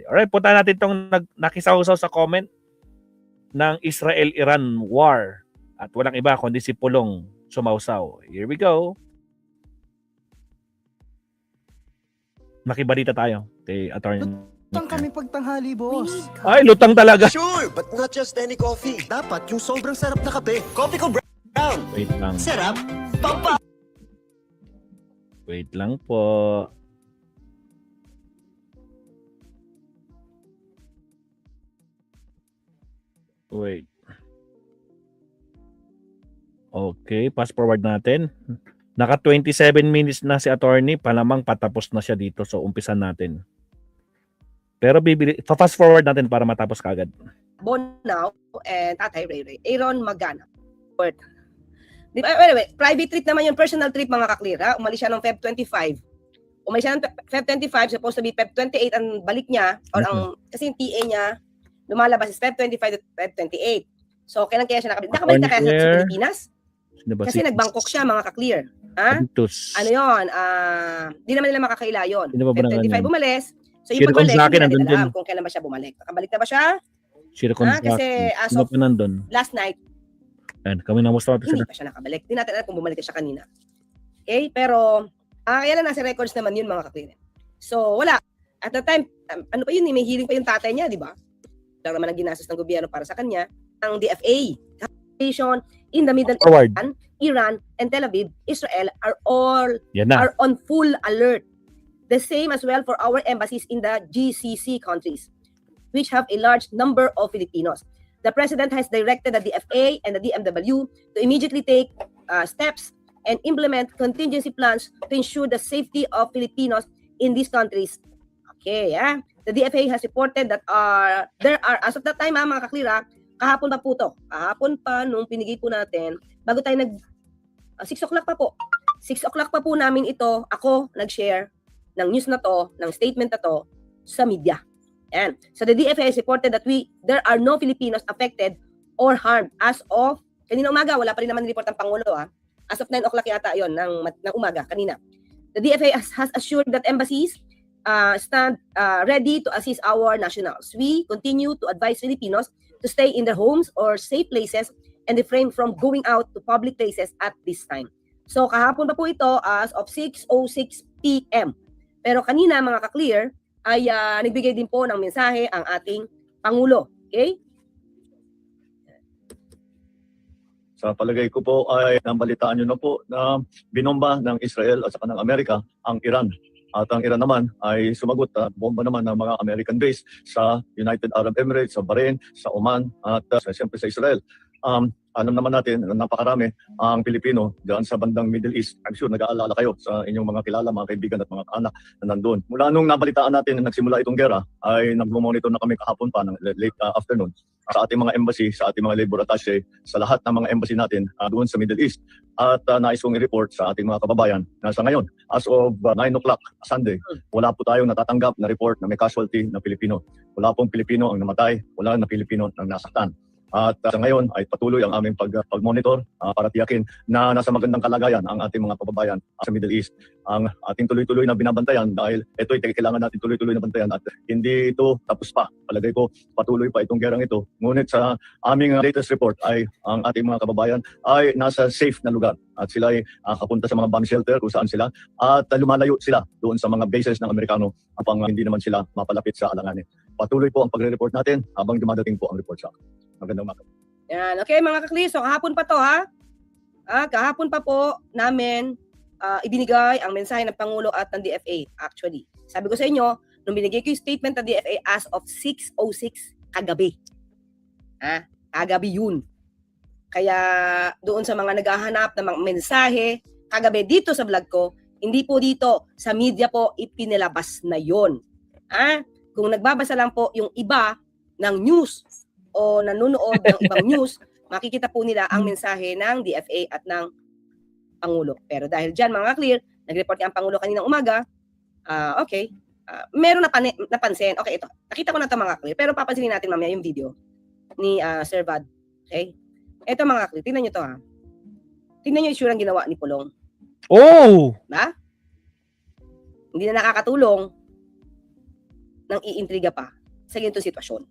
Alright, punta natin itong nakisawsaw sa comment ng Israel-Iran war. At walang iba kundi si Pulong sumawsaw. Here we go. Makibalita tayo kay Attorney. Lutang kami pagtanghali, boss. Ay, lutang talaga. Sure, but not just any coffee. Dapat yung sobrang sarap na kape. Coffee ko brown. Wait lang. Sarap. Papa. Wait lang po. Wait. Okay, fast forward natin. Naka 27 minutes na si attorney, palamang patapos na siya dito. So umpisan natin. Pero fast forward natin para matapos kagad. Bonao and Tatay Ray Aaron Magana. Anyway, private trip naman yung personal trip mga kaklir. Ha? Umalis siya ng Feb 25. Umalis siya ng Feb 25, supposed to be Feb 28 ang balik niya. Or ang, kasi yung TA niya, lumalabas is Feb 25 to Feb 28. So, kailan kaya siya nakabalik? Nakabalik na kaya sa Pilipinas? Kasi nag-Bangkok siya mga kaklir. Ha? Ano yun? Di naman nila makakaila yun. Feb 25 bumalis. So, yung pagbalik, hindi natin alam kung kailan ba siya bumalik. Nakabalik na ba siya? Kasi as of last night, kami namusta hindi pa siya nakabalik. Di natin alam kung bumalik siya kanina. Okay? Pero, kaya lang nasa records naman yun mga kaklir. So, wala. At the time, ano pa yun, may healing pa yung tatay niya, di ba? Lang naman ang ginastos ng gobyerno para sa kanya. Ang DFA, in the Middle East, Iran, and Tel Aviv, Israel are on full alert. The same as well for our embassies in the GCC countries, which have a large number of Filipinos. The President has directed the DFA and the DMW to immediately take steps and implement contingency plans to ensure the safety of Filipinos in these countries. Okay, yeah. The DFA has reported that there are, as of that time, mga kaklira, kahapon pa po to. Kahapon pa, nung pinigay po natin, bago tayo 6 o'clock pa po. 6 o'clock pa po namin ito, ako nag-share ng news na to, ng statement na to, sa media. And so the DFA has reported that there are no Filipinos affected or harmed as of, kanina umaga, wala pa rin naman report ng Pangulo. As of 9 o'clock yata yon ng umaga, kanina. The DFA has assured that embassies stand ready to assist our nationals. We continue to advise Filipinos to stay in their homes or safe places and refrain from going out to public places at this time. So kahapon pa po ito as of 6:06 p.m. Pero kanina mga ka-clear ay nagbigay din po ng mensahe ang ating Pangulo. Okay? Sa palagay ko po ay nambalitaan nyo na po na binomba ng Israel at saka ng Amerika ang Iran. At ang Iran naman ay sumagot at bomba naman ng mga American base sa United Arab Emirates, sa Bahrain, sa Oman at siyempre sa Israel. Alam naman natin, napakarami ang Pilipino diyan sa bandang Middle East. I'm sure nag-aalala kayo sa inyong mga kilala, mga kaibigan at mga anak na nandun. Mula nung nabalitaan natin na nagsimula itong gera, ay nag-monitor na kami kahapon pa ng late afternoon sa ating mga embassy, sa ating mga labor attaché, sa lahat ng mga embassy natin doon sa Middle East. At nais kong i-report sa ating mga kababayan na sa ngayon, as of 9 o'clock Sunday, wala po tayong natatanggap na report na may casualty na Pilipino. Wala pong Pilipino ang namatay, wala na Pilipino ang nasaktan. At sa ngayon ay patuloy ang aming pag-monitor para tiyakin na nasa magandang kalagayan ang ating mga kababayan sa Middle East. Ang ating tuloy-tuloy na binabantayan dahil ito'y kailangan natin tuloy-tuloy na bantayan at hindi ito tapos pa. Palagay ko patuloy pa itong gerang ito. Ngunit sa aming latest report ay ang ating mga kababayan ay nasa safe na lugar at sila ay kapunta sa mga bomb shelter kung saan sila at lumalayo sila doon sa mga bases ng Amerikano upang hindi naman sila mapalapit sa alanganin. Patuloy po ang pagre-report natin habang dumadating po ang report sa akin. Magandang umaga. Yan, okay mga kakli. So kahapon pa to kahapon pa po namin ibinigay ang mensahe ng Pangulo at ng DFA actually. Sabi ko sa inyo, nung binigay ko yung statement ng DFA as of 6:06 kagabi. Kagabi yun. Kaya doon sa mga naghahanap ng mga mensahe, kagabi dito sa vlog ko, hindi po dito, sa media po ipinilabas na yon. Kung nagbabasa lang po yung iba ng news o nanonood ng ibang news, makikita po nila ang mensahe ng DFA at ng Pangulo. Pero dahil dyan mga clear, nag-report ang Pangulo kaninang umaga, okay, meron napansin. Okay, ito. Nakita ko na ito mga clear, pero papansinin natin mamaya yung video ni Sir Vad. Okay? Ito mga clear, tingnan nyo ito Tingnan nyo yung issue ng ginawa ni Pulong. Oh! Ba? Hindi na nakakatulong. ng iintriga pa sa ganitong sitwasyon.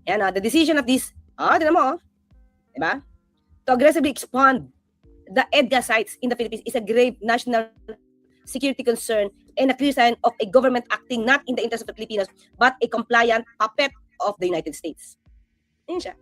Ayan, the decision of this, tignan mo, diba? To aggressively expand the EDCA sites in the Philippines is a grave national security concern and a clear sign of a government acting not in the interest of the Filipinos but a compliant puppet of the United States. Ayan siya.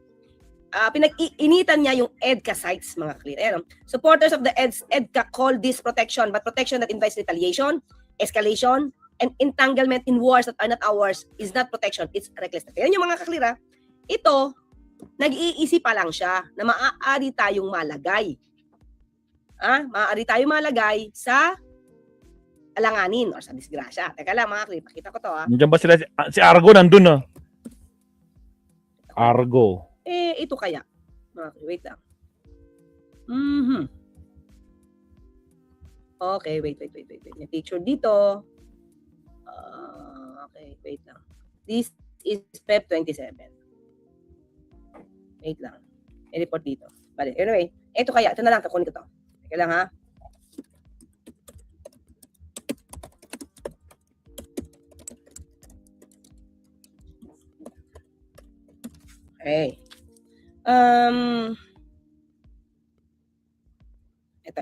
Pinag-iinitan niya yung EDCA sites, mga clear. Ayan, supporters of the EDCA call this protection, but protection that invites retaliation, escalation, and entanglement in wars that are not ours is not protection, it's recklessness. Ayan yung mga kaklira. Ito, nag-iisip pa lang siya na maaari tayong malagay. Maaari tayong malagay sa alanganin or sa disgrasya. Teka lang, mga kaklira, pakita ko to. Nandiyan ba sila? Si Argo nandun na. Argo. Ito kaya. Mga kaklira, wait lang. Okay, wait. May picture dito. Okay, wait lang. This is Feb 27. Wait lang. May report dito. Bale, anyway, ito kaya. Ito na lang. Kukunin ko to. Teka lang, ha? Okay. Ito.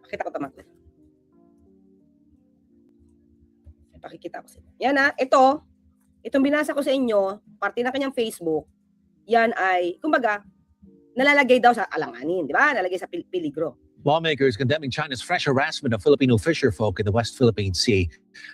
Pakita ko ito, mga. Pakikita ko sa inyo. Yan itong binasa ko sa inyo, parte na kanyang Facebook, yan ay, kumbaga, nalalagay daw sa alanganin, di ba? Nalalagay sa peligro. Lawmakers condemning China's fresh harassment of Filipino fisherfolk in the West Philippine Sea.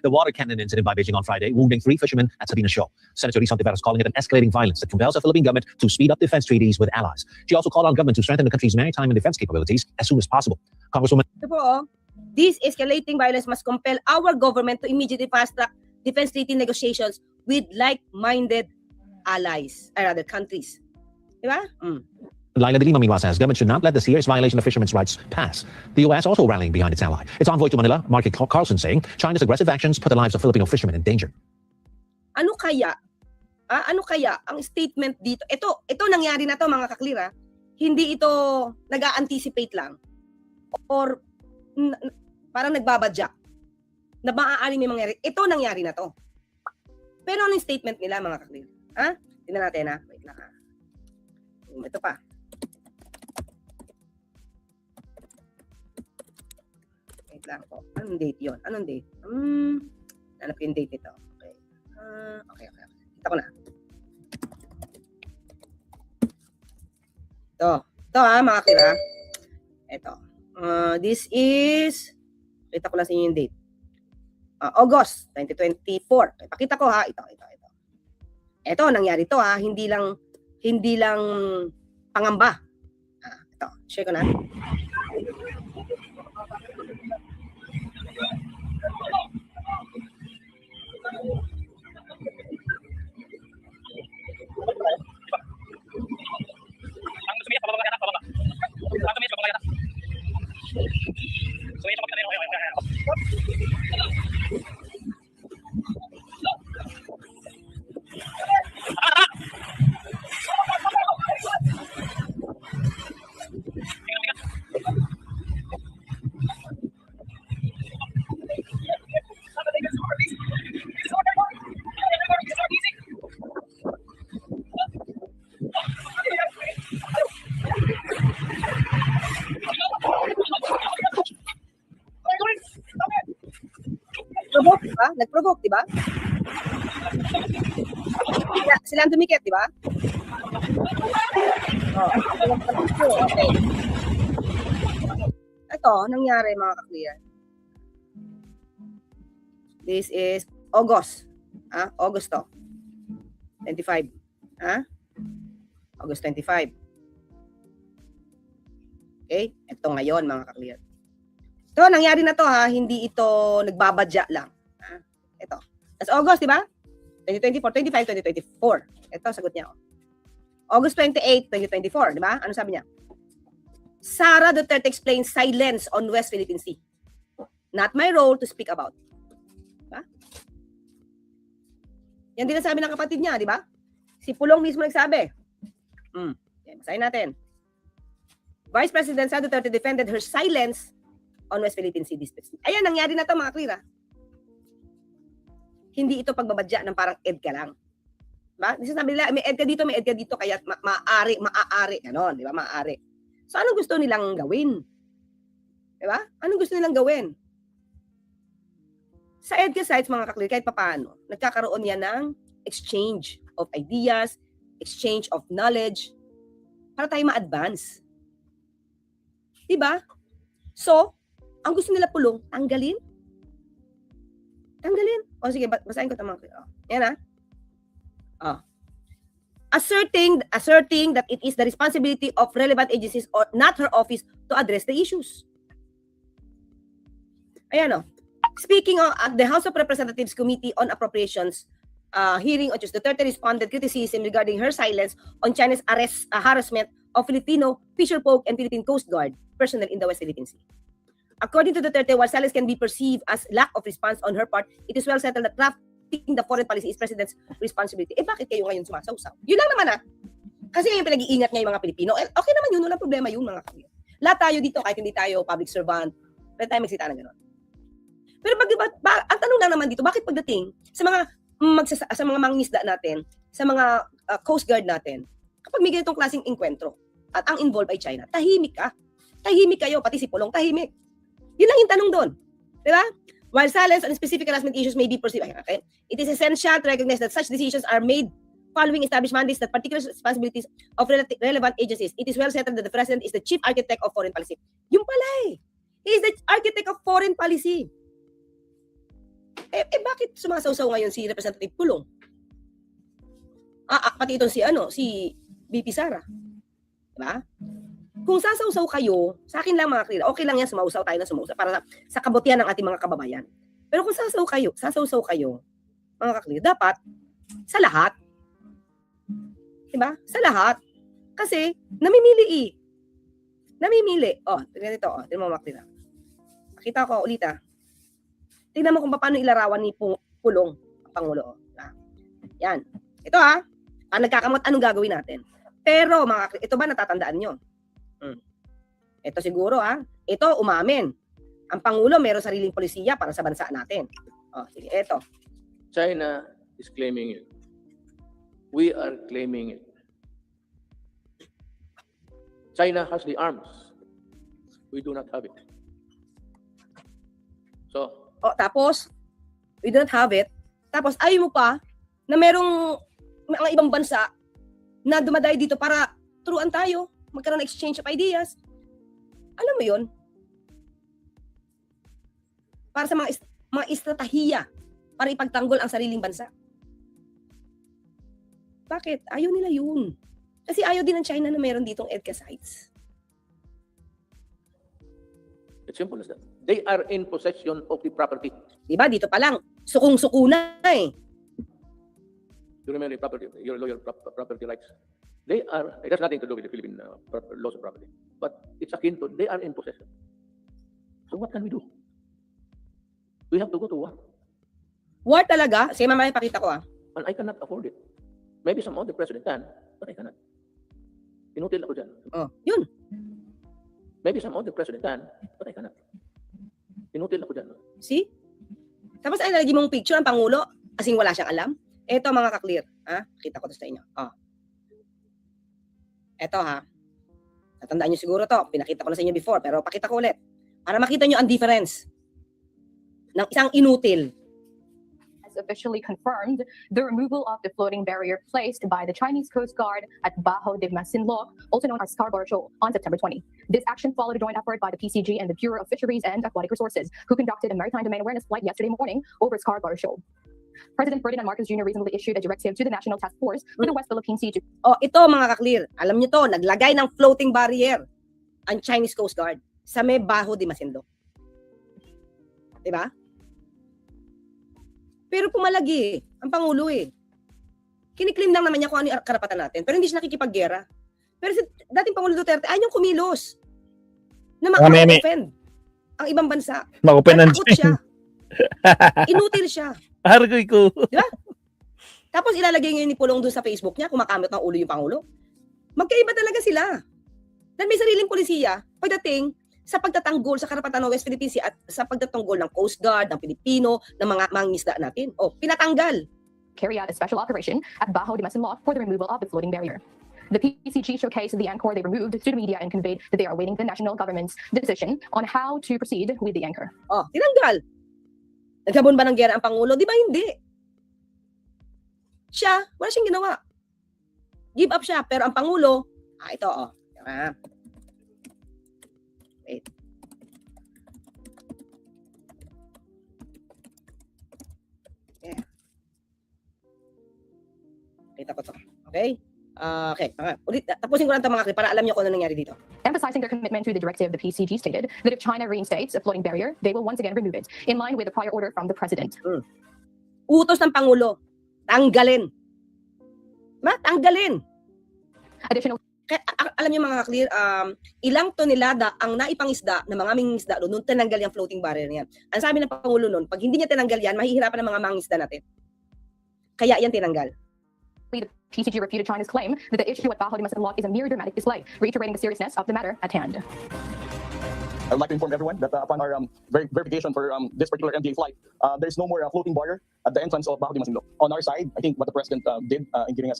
The water cannon incident by Beijing on Friday, wounding 3 fishermen at Sabina Shoal. Senator Risa Ontiveros calling it an escalating violence that compels the Philippine government to speed up defense treaties with allies. She also called on government to strengthen the country's maritime and defense capabilities as soon as possible. Congresswoman Ito po, this escalating violence must compel our government to immediately fast-track defense treaty negotiations with like-minded allies, or rather countries. Di ba? Laila de Lima meanwhile says government should not let the serious violation of fishermen's rights pass. The U.S. also rallying behind its ally. Its envoy to Manila, Mark Carlson, saying China's aggressive actions put the lives of Filipino fishermen in danger. Ano kaya? Ano kaya ang statement dito? Ito nangyari na to, mga kaklira. Hindi ito nag-a-anticipate lang or parang nagbabadya na maaari may mangyari. Ito nangyari na to. Pero ano yung statement nila, mga kaklira? Tingnan natin, wait lang, ito pa. Wait lang po. Anong date yun? Anong date? Hanap yung date ito. Okay. Okay. Kita ko na. Ito mga kira. Ito. This is, kita ko lang sa inyo yung date. August 2024. Pakita ko ito. Ito, nangyari to hindi lang pangamba. Ito, share ko na. Nag-provoke, di ba? Sila ang dumikit, di ba? Okay. Ito, nangyari mga ka-clear. This is August. August to. 25. August 25. Okay? Ito ngayon mga ka-clear. Ito, nangyari na to hindi ito nagbabadya lang. Ito. That's August, di ba? 2024, 25, 2024. Ito, sagot niya. August 28, 2024, di ba? Ano sabi niya? Sara Duterte explains silence on West Philippine Sea. Not my role to speak about. Diba? Yan din ang sabi ng kapatid niya, di ba? Si Pulong mismo nagsabi. Yan, basahin natin. Vice President Sara Duterte defended her silence on West Philippine Sea disputes. Ayan, nangyari na to mga klira. Hindi ito pagbabadya ng parang EDCA lang. Diba? Sabi nila, may EDCA dito, kaya maaari, gano'n, di ba? Maaari. So, anong gusto nilang gawin? Di ba? Anong gusto nilang gawin? Sa EDCA sites, mga kaklir, kahit papaano, nagkakaroon yan ng exchange of ideas, exchange of knowledge, para tayo ma-advance. Diba? So, ang gusto nila pulong, tanggalin. O sige, basahin ko ito mga kaklir. Yan Asserting that it is the responsibility of relevant agencies or not her office to address the issues. Ayan Speaking at the House of Representatives Committee on Appropriations hearing on Tuesday, Duterte responded criticism regarding her silence on China's harassment of Filipino fisherfolk and Philippine Coast Guard personnel in the West Philippine Sea. According to Duterte, while silence can be perceived as lack of response on her part, it is well settled that crafting the foreign policy is President's responsibility. Bakit kayo ngayon sumasawsaw? Yun lang naman Kasi yung pinag-iingat niya yung mga Pilipino. Okay naman yun, walang problema yun mga kapatid. Lahat tayo dito, kahit hindi tayo public servant, pwede tayo magsita ng gano'n. Pero ang tanong lang naman dito, bakit pagdating sa mga mangingisda natin, sa mga Coast Guard natin, kapag may ganitong klaseng enkwentro at ang involved ay China, tahimik ka. Tahimik kayo, pati si Pulong, tahimik. Yun lang yung tanong doon. Di ba? While silence on specific harassment issues may be perceived, okay, it is essential to recognize that such decisions are made following established mandates that particular responsibilities of relevant agencies. It is well settled that the President is the chief architect of foreign policy. Yung pala He is the architect of foreign policy. Bakit sumasawsaw ngayon si Representative Pulong? Pati itong si VP Sara. Diba? Kung sasawsaw kayo, sa akin lang mga klira, okay lang yan, sumausaw tayo na sumausaw para sa kabutihan ng ating mga kababayan. Pero kung sasawsaw kayo, mga kaklir, dapat sa lahat. Diba? Sa lahat. Kasi, namimili. Tingnan ito, tingnan mo mga klira. Pakita ko ulit Tingnan mo kung paano ilarawan ni Pulong ang Pangulo. Yan. Ito ang nagkakamot, anong gagawin natin? Pero, ito ba natatandaan nyo? Ito siguro ito umamin. Ang Pangulo meron sariling polisiya para sa bansa natin. Sige, ito. China is claiming it. We are claiming it. China has the arms. We do not have it. So, Tapos, we don't have it. Tapos, ayaw mo pa na merong mga ibang bansa na dumadayo dito para turuan tayo, magkaroon ng exchange of ideas. Alam mo yun? Para sa mga estratehiya para ipagtanggol ang sariling bansa. Bakit? Ayaw nila yun. Kasi ayaw din ng China na meron ditong EDCA sites. it's simple as that. They are in possession of the property. Diba? Dito pa lang, sukong-suko na You remember your lawyer property rights. They are, it has nothing to do with the Philippine laws of property. But it's akin to, they are in possession. So what can we do? We have to go to war. War talaga? Sige, mamaya pakita ko And I cannot afford it. Maybe some other president can, but I cannot. Inutil ako dyan. Yun. Maybe some other president can, but I cannot. Inutil ako dyan. See? Tapos ay nalagay mong picture ang Pangulo, asing wala siyang alam. Eto mga kaklir. Kita ko to sa inyo. Eto Natandaan nyo siguro to. Pinakita ko na sa inyo before, pero pakita ko ulit. Para makita nyo ang difference ng isang inutil. Has officially confirmed the removal of the floating barrier placed by the Chinese Coast Guard at Bajo de Masinloc, also known as Scarborough Shoal, on September 20. This action followed a joint effort by the PCG and the Bureau of Fisheries and Aquatic Resources, who conducted a maritime domain awareness flight yesterday morning over Scarborough Shoal. President Ferdinand Marcos Jr. recently issued a directive to the National Task Force for the West Philippine Sea to Ito mga kaklir, alam nyo to, naglagay ng floating barrier ang Chinese Coast Guard sa may Bajo de Masinloc. Diba? Pero pumalagi ang Pangulo Kiniklaim lang naman niya kung ano yung karapatan natin, pero hindi siya nakikipaggera. Pero si dating Pangulo Duterte, ayaw niyang kumilos na ma-offend ang ibang bansa. Makupenan Takot siya. Inutil siya. Argoy ko. Diba? Tapos ilalagay ngayon ni Pulong doon sa Facebook niya, kumakamot ng ulo yung Pangulo. Magkaiba talaga sila. Dahil may sariling polisiya, pagdating sa pagtatanggol sa karapatan ng West Philippine Sea at sa pagtatanggol ng Coast Guard, ng Pilipino, ng mga mangingisda natin. O, pinatanggal. carry out a special operation at Bajo de Masinloc for the removal of the floating barrier. The PCG showcased the anchor they removed to the media and conveyed that they are awaiting the national government's decision on how to proceed with the anchor. O, tinanggal. Nagkabon ba ng gera ang Pangulo? Di ba hindi? Siya, wala siyang ginawa. Give up siya. Pero ang Pangulo, ito, wait. Yeah. Kita ko to. Okay? Okay. Ulit, tapusin ko lang ito mga klip para alam niyo kung ano nangyari dito. Emphasizing their commitment to the directive, the PCG stated that if China reinstates a floating barrier, they will once again remove it, in line with the prior order from the president. Utos ng Pangulo, tanggalin. Tanggalin. Additional Kaya, alam niyo mga clear, ilang tonelada ang naipangisda ng mga mangingisda doon nung tinanggal yung floating barrier niyan. Ang sabi ng Pangulo noon, pag hindi niya tinanggal yan, mahihirapan ang mga mangingisda natin. Kaya yan tinanggal. the PCG refuted China's claim that the issue at Bajo de Masinloc is a mere dramatic display, reiterating the seriousness of the matter at hand. I would like to inform everyone that upon our verification for this particular MDA flight, there's no more floating barrier at the entrance of Bajo de Masinloc. On our side, I think what the president did in giving us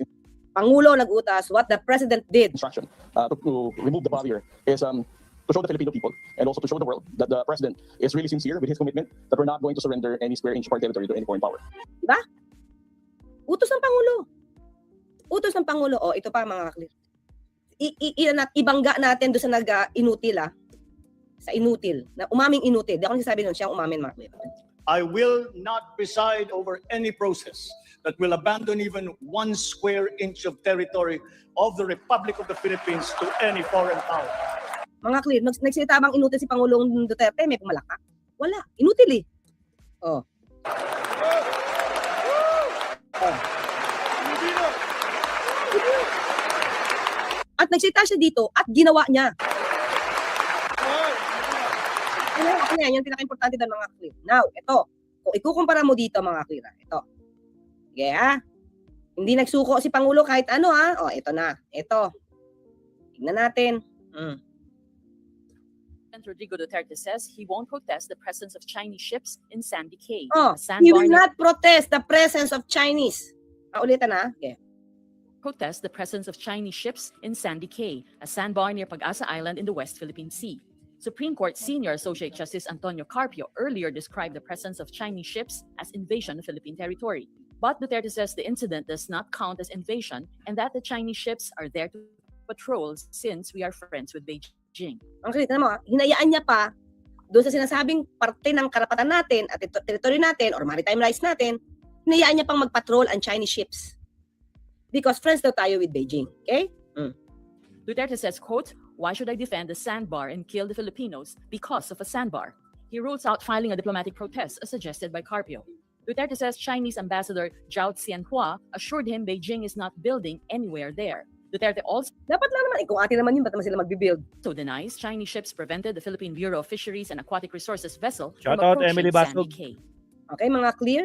Pangulo nag-utas, what the president did. instruction to remove the barrier is to show the Filipino people and also to show the world that the president is really sincere with his commitment that we're not going to surrender any square inch of our territory to any foreign power. Diba? Utos ng Pangulo. Utos ng Pangulo. O, ito pa mga clear. Ibangga natin doon sa nag-inutil sa inutil. Na umaming inutil. Di ako nagsasabi nun, siya ang umamin mga clear. I will not preside over any process that will abandon even 1 square inch of territory of the Republic of the Philippines to any foreign power. Mga clear, nagsalita bang inutil si Pangulong Duterte, may pumalakpak? Wala, inutil Oh. At nagsalita siya dito at ginawa niya. Yan, yung pinaka-importante doon mga clear. Now, ito, kung ikukumpara mo dito mga clear, ito. Sige hindi nagsuko si Pangulo kahit ano O, ito na. Ito. Tingnan natin. Rodrigo Duterte says he won't protest the presence of Chinese ships in Sandy Cay. Oh, a he sandbar will near- not protest the presence of Chinese. Ulitan na. Okay. protest the presence of Chinese ships in Sandy Cay, a sandbar near Pag-asa Island in the West Philippine Sea. Supreme Court Senior Associate Justice Antonio Carpio earlier described the presence of Chinese ships as invasion of Philippine territory. But Duterte says the incident does not count as invasion and that the Chinese ships are there to patrol since we are friends with Beijing. Ang kita mo, hinayaan niya pa doon sa sinasabing parte ng karapatan natin at territory natin or maritime rights natin, hinayaan niya pang magpatrol ang Chinese ships. Because friends daw tayo with Beijing. Okay? Duterte says, quote, "Why should I defend a sandbar and kill the Filipinos because of a sandbar?" He rules out filing a diplomatic protest as suggested by Carpio. Duterte says Chinese Ambassador Zhao Xianhua assured him Beijing is not building anywhere there. Duterte also Dapat lang naman, kung atin naman yun, ba't naman sila magbibuild? denies Chinese ships prevented the Philippine Bureau of Fisheries and Aquatic Resources vessel Shout from out, approaching Emily Sandy Bascog. Cay. Okay, mga clear?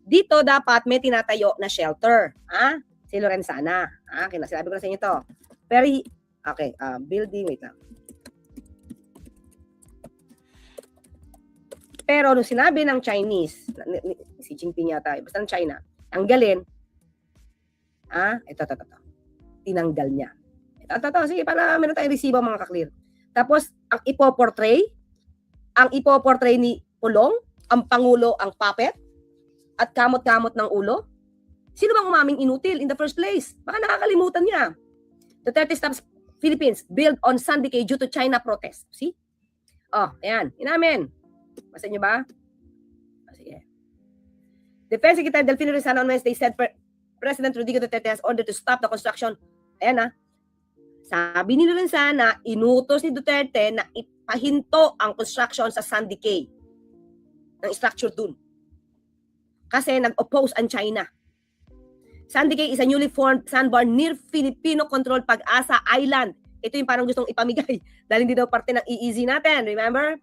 Dito dapat may tinatayo na shelter. Si Lorenzana. Sinabi ko na sa inyo to. Pero, okay, building, wait lang. Pero nung sinabi ng Chinese, si Jinping yata, basta ng China, tanggalin, ito. Tinanggal niya. Ito, sige, para meron tayong resibo mga kaklear. Tapos, ang ipoportray ni Pulong, ang Pangulo, ang puppet, at kamot-kamot ng ulo. Sino bang umaming inutil in the first place? Baka nakakalimutan niya. Duterte stops Philippines build on Sandy Cay due to China protest. See? Ayan. Inamin. Basta niyo ba? Sige. Defense Secretary Delfino Rizal on Wednesday said President Rodrigo Duterte has ordered to stop the construction. Ayan Sabi ni Lorenzana, inutos ni Duterte na ipahinto ang construction sa Sandy Cay. Ng structure dun. Kasi nag-oppose ang China. Sandy Cay is a newly formed sandbar near Filipino-controlled Pag-asa Island. Ito yung parang gustong ipamigay dahil hindi daw parte ng EEZ natin. Remember?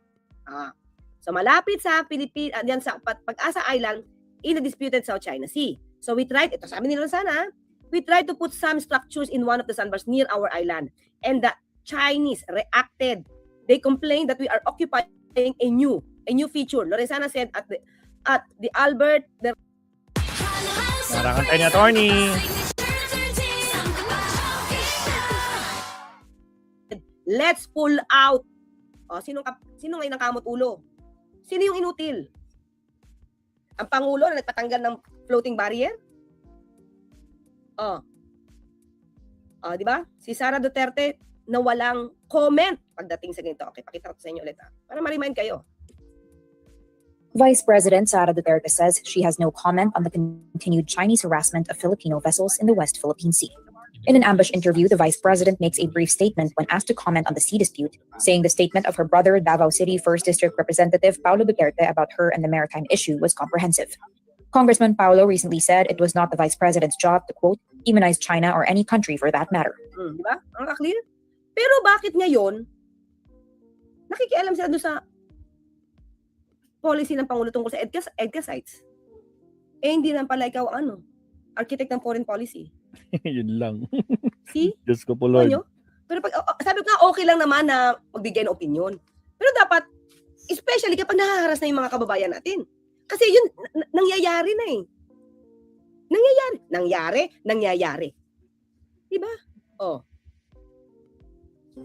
So malapit sa diyan sa Pag-asa Island in the disputed South China Sea. So we tried, ito sabi nila sana, we tried to put some structures in one of the sandbars near our island. And the Chinese reacted they complain that we are occupying a new feature. Lorenzana said at the Albert the Narakantay ni attorney. let's pull out. Oh, sino ngayon ang kamot ulo? Sino yung inutil? Ang Pangulo na nagpatanggal ng floating barrier? Di ba? Si Sara Duterte na walang comment pagdating sa ganito. Okay, pakita ko sa inyo ulit para ma-remind kayo. Vice President Sara Duterte says she has no comment on the continued Chinese harassment of Filipino vessels in the West Philippine Sea. In an ambush interview, the Vice President makes a brief statement when asked to comment on the sea dispute, saying the statement of her brother, Davao City 1st District Representative Paulo Duterte about her and the maritime issue was comprehensive. Congressman Paulo recently said it was not the Vice President's job to, quote, demonize China or any country for that matter. Di ba? Ang clear. Pero bakit ngayon, nakikialam sila doon sa policy ng Pangulo tungkol sa EDCA sites? Hindi lang pala ikaw architect ng foreign policy. Yun lang. See? Diyos ko po, Lord. Pero sabi ko nga, okay lang naman na magbigay ng opinion. Pero dapat, especially kapag nahaharas na yung mga kababayan natin. Kasi yun, nangyayari na eh. Nangyayari. Diba?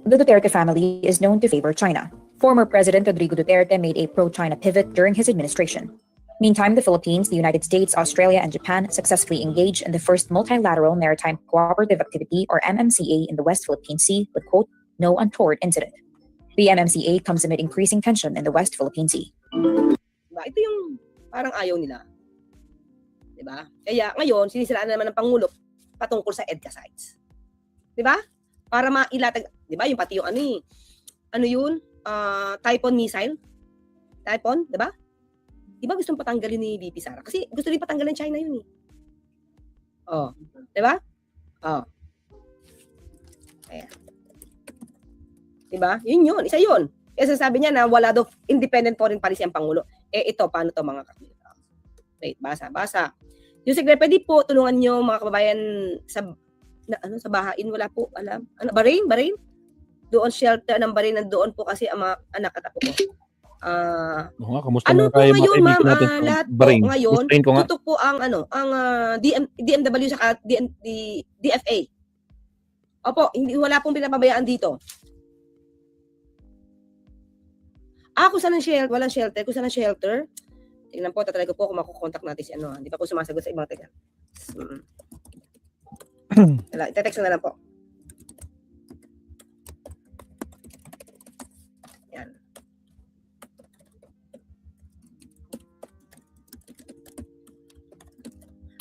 The Duterte family is known to favor China. Former President Rodrigo Duterte made a pro-China pivot during his administration. Meantime, the Philippines, the United States, Australia, and Japan successfully engaged in the first multilateral maritime cooperative activity, or MMCA, in the West Philippine Sea with, quote, no untoward incident. The MMCA comes amid increasing tension in the West Philippine Sea. Diba? Ito yung parang ayaw nila. Diba? Kaya ngayon, sinisiraan na naman ng Pangulo patungkol sa EDCA sites. Diba? Para mailatag, diba? Yung pati yung Typhoon missile? Typhoon, diba? Diba gustong patanggalin ni VP Sara? Kasi gusto rin patanggalin China yun eh. Diba? Ayan. Diba? Yun. Isa yun. Kasi sabi niya na wala daw independent foreign policy ang Pangulo. Ito, paano to mga kapatid? Wait, basa. Yung Secretary, pwede po tulungan nyo mga kababayan sa bahain, wala po, alam. Bahrain? Doon shelter ng Bahrain, nandoon po kasi ang mga anak at apo ko. Kamusta Ano na po tayo ngayon, ma'am? natin? Lahat po Bahrain. ngayon, Gustuin ko nga. tutok po ang DMW sa DFA. Opo, wala pong pinapabayaan dito. Kung saan ang shelter? Walang shelter. Kung saan ang shelter? Tingnan po, tatry ko po kung makukontak natin si Hindi pa po sumasagot sa ibang taga. Ite-text na lang po. Yan.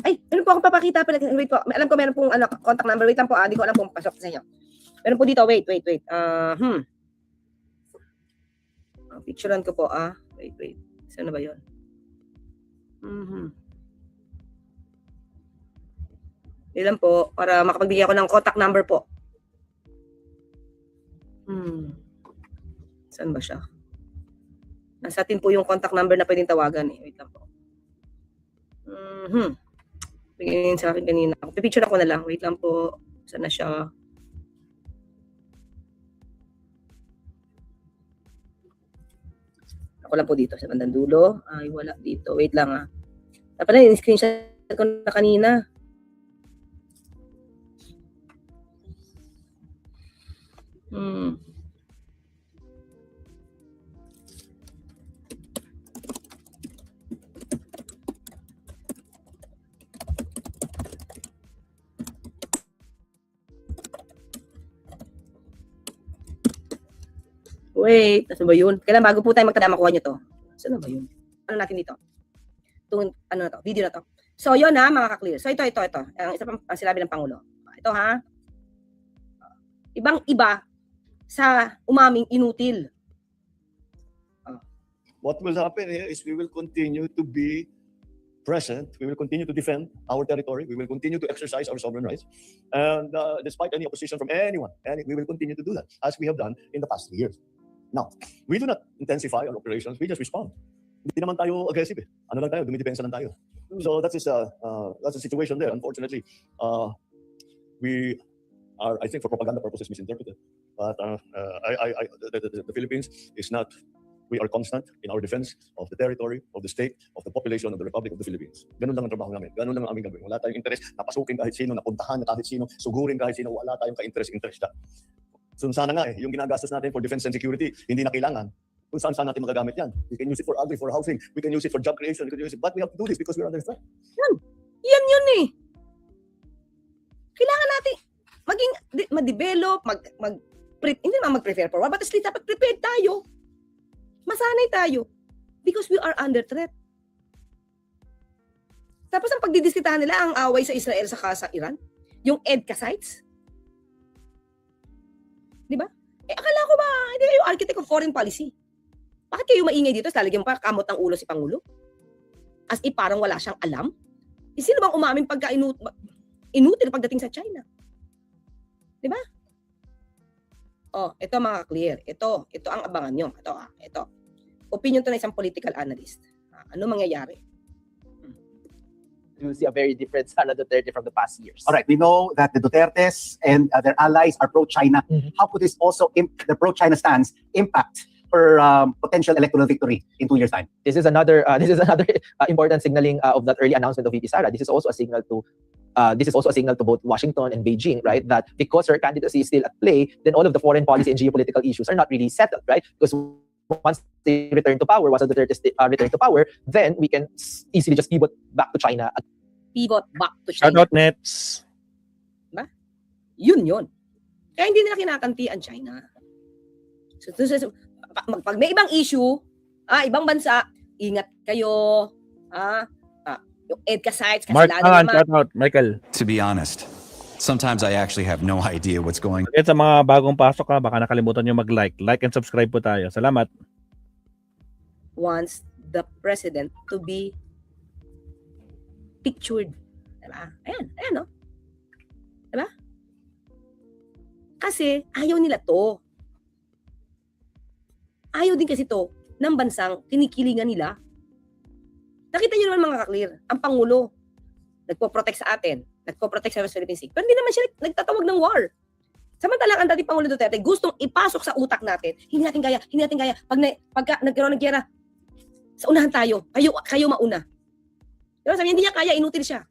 Ay, meron po akong papakita. Wait po. Alam ko meron pong contact number. Wait lang po. Hindi ko alam kung pasok sa inyo. Meron po dito. Wait. Picturean ko po. Wait. Saan na ba yun? Ilan po, para makapagbigay ako ng contact number po. Saan ba siya? Nasa atin po yung contact number na pwedeng tawagan eh. Wait lang po. Bigyan sa akin kanina. Pipicture ako na lang. Wait lang po. Saan na siya? Ako lang po dito sa bandang dulo. Ay, wala dito. Wait lang Dapat na, in-screenshot ko na kanina. Wait, nasa ba yun? Kailan bago po tayo magtanda makuha nyo to? Saan na ba yun? Ano natin dito? Video na to. So, yun mga ka-clear. So, ito. Ang isa pang sinabi ng Pangulo. Ito Ibang-iba sa umaming inutil. What will happen here is we will continue to be present. We will continue to defend our territory. We will continue to exercise our sovereign rights. And despite any opposition from anyone, we will continue to do that, as we have done in the past 3 years. Now, we do not intensify our operations. We just respond. Hindi naman tayo aggressive eh. Ano lang tayo, dumidepensa lang tayo. So that's the situation there. Unfortunately, we are, I think, for propaganda purposes, misinterpreted. But the Philippines is not. We are constant in our defense of the territory, of the state, of the population of the Republic of the Philippines. Ganun lang ang trabaho namin. Ganun lang ang aming gagawin. Wala tayong interest na pasukin kahit sino, napuntahan kahit sino, sugurin kahit sino. Wala tayong ka-interest na. So sana nga yung ginagastos natin for defense and security, hindi na kailangan. Kung saan natin magagamit yan. We can use it for agri, for housing. We can use it for job creation. We can use it. But we have to do this because we're under threat. Yan yun eh. Kailangan natin maging ma-develop, hindi naman mag-prepare for war, but at least dapat prepared tayo. Masanay tayo. Because we are under threat. Tapos ang pagdidiskitahan nila ang away sa Israel saka sa Iran, yung EDCA sites. Di ba? Akala ko ba, hindi kayo architect of foreign policy. Bakit kayo maingay dito? Lalagyan pa kamot ng ulo si Pangulo? As if parang wala siyang alam? Sino bang umamin pagka inutil pagdating sa China? Di ba? Oh, ito mga clear. Ito ang abangan nyo. Ito. Opinion to na isang political analyst. Ano mangyayari? You see a very different Sara Duterte from the past years. All right, we know that the Dutertes and their allies are pro-China. How could this also, the pro-China stance, impact her potential electoral victory in 2 years' time? This is another important signaling of that early announcement of VP Sara. This is also a signal to both Washington and Beijing, right? That because her candidacy is still at play, then all of the foreign policy and geopolitical issues are not really settled, right? Because once they return to power, once the Duterte return to power, then we can easily just pivot back to China. Pivot back to China. Shoutout Nets. Diba? Yun. Kaya hindi nila kinakantian China. So, pag may ibang issue, ibang bansa, ingat kayo. Yung EDCA sites, kasi Mark lalo naman. shoutout Michael. To be honest, sometimes I actually have no idea what's going on. Sa mga bagong pasok ka, baka nakalimutan nyo mag-like. Like and subscribe po tayo. Salamat. Wants the president to be pictured. Diba? Ayan, no? Diba? Kasi ayaw nila to. Ayaw din kasi to ng bansang kinikilingan nila. Nakita nyo naman mga ka-clear, ang Pangulo, nagpo-protect sa atin, nagpo-protect sa West Philippine Sea, pero hindi naman siya nagtatawag ng war. Samantalang ang dating Pangulo Duterte, gustong ipasok sa utak natin, hindi natin kaya, pagka nagkaroon ng giyera, sa unahan tayo, kayo mauna. Pero sabi niya, hindi niya kaya, inutil siya.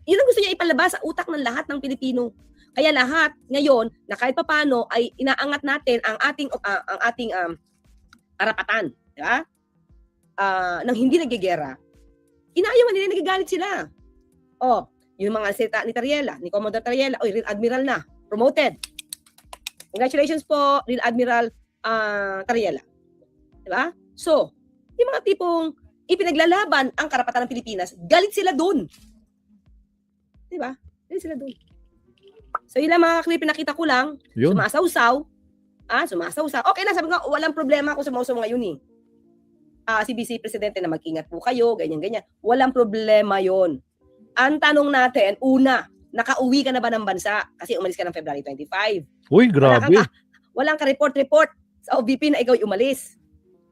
Yun ang gusto niya ipalabas sa utak ng lahat ng Pilipino. Kaya lahat ngayon, na kahit paano ay inaangat natin ang ating karapatan, di ba? Nang hindi nagigera, inaayawan nila, nagagalit sila. Yung mga salita ni Tariela, ni Commodore Tariela, Real Admiral na, promoted. Congratulations po, Real Admiral Tariela. Diba? So, yung mga tipong ipinaglalaban ang karapatan ng Pilipinas, galit sila dun. Diba? Galit sila dun. So, yun lang mga clip, pinakita ko lang, sumasawsaw. Okay lang, sabi nga, walang problema kung sumasaw ngayon eh. Si Vice Presidente na mag-ingat po kayo, ganyan. Walang problema yon. Ang tanong natin, una, nakauwi ka na ba ng bansa? Kasi umalis ka ng February 25. Uy, grabe. Walang ka-report sa OVP na ikaw umalis.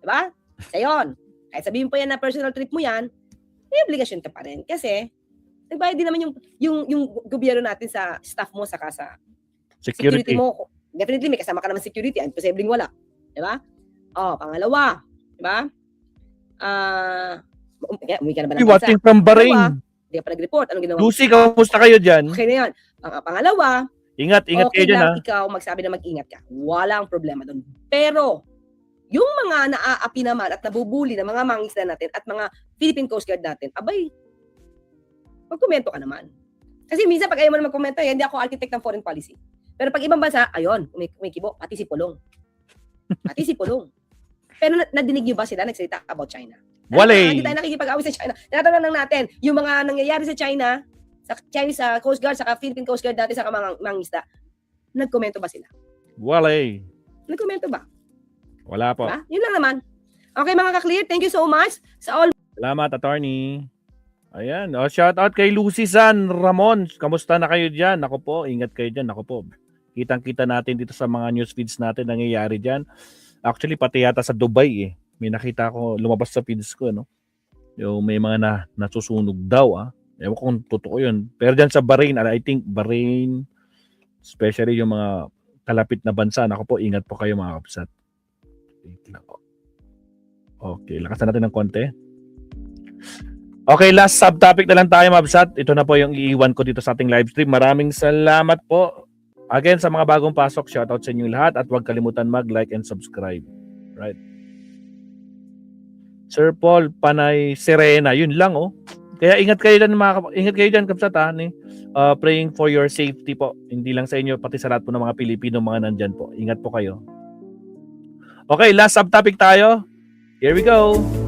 Diba? Sa yon. Kahit sabihin po yan na personal trip mo yan, may obligasyon ka pa rin. Kasi, nagbayad din naman yung gobyerno natin sa staff mo saka sa security mo. Definitely, may kasama ka naman security. Imposibleng wala. Diba? Pangalawa. Diba? Umuwi ka na ba ng bansa? Watching from Bahrain. Hindi ka pa nag-report. Anong ginawa? Lucy, kamusta kayo dyan? Okay na yan. Pangalawa, Ingat kayo dyan ha. ikaw magsabi na mag-ingat ka. Walang problema doon. Pero, yung mga naaapi naman at nabubuli ng mga mangisda natin at mga Philippine Coast Guard natin, abay, magkomento ka naman. Kasi minsan pag ayaw mo na magkomento, hindi ako architect ng foreign policy. Pero pag ibang bansa, ayun, umikibo, pati si Pulong. Pero nadinig niyo ba sila nagsalita about China? Hindi tayo nakikipag-away sa China. Tinatanong lang natin, yung mga nangyayari sa China, sa Chinese Coast Guard, sa Philippine Coast Guard natin, sa mga mangisda, nagkomento ba sila? Nagkomento ba? Wala po. Diba? Yun lang naman. Okay mga ka-clear, thank you so much sa all. Salamat, attorney. Ayan. Shout out kay Lucy San Ramon. Kamusta na kayo dyan? Ako po, ingat kayo dyan. Ako po, kitang-kita natin dito sa mga news feeds natin nangyayari dyan. Actually, pati yata sa Dubai may nakita ko, lumabas sa feeds ko, yung may mga nasusunog daw. Ewan ko kung totoo yun. Pero dyan sa Bahrain, I think Bahrain, especially yung mga kalapit na bansa. Ako po, ingat po kayo mga kapsat. Wait lang po. Okay, lakasan natin ng konti. Okay, last subtopic na lang tayo, Mabsat. Ito na po yung iiwan ko dito sa ating live stream. Maraming salamat po. Again, sa mga bagong pasok, shoutout sa inyong lahat at huwag kalimutan mag-like and subscribe. Right. Sir Paul, Panay Serena, yun lang oh. Kaya ingat kayo dyan, Kapsat, ha? Praying for your safety po. Hindi lang sa inyo, pati sa lahat po ng mga Pilipino mga nandyan po. Ingat po kayo. Okay, last subtopic tayo. Here we go.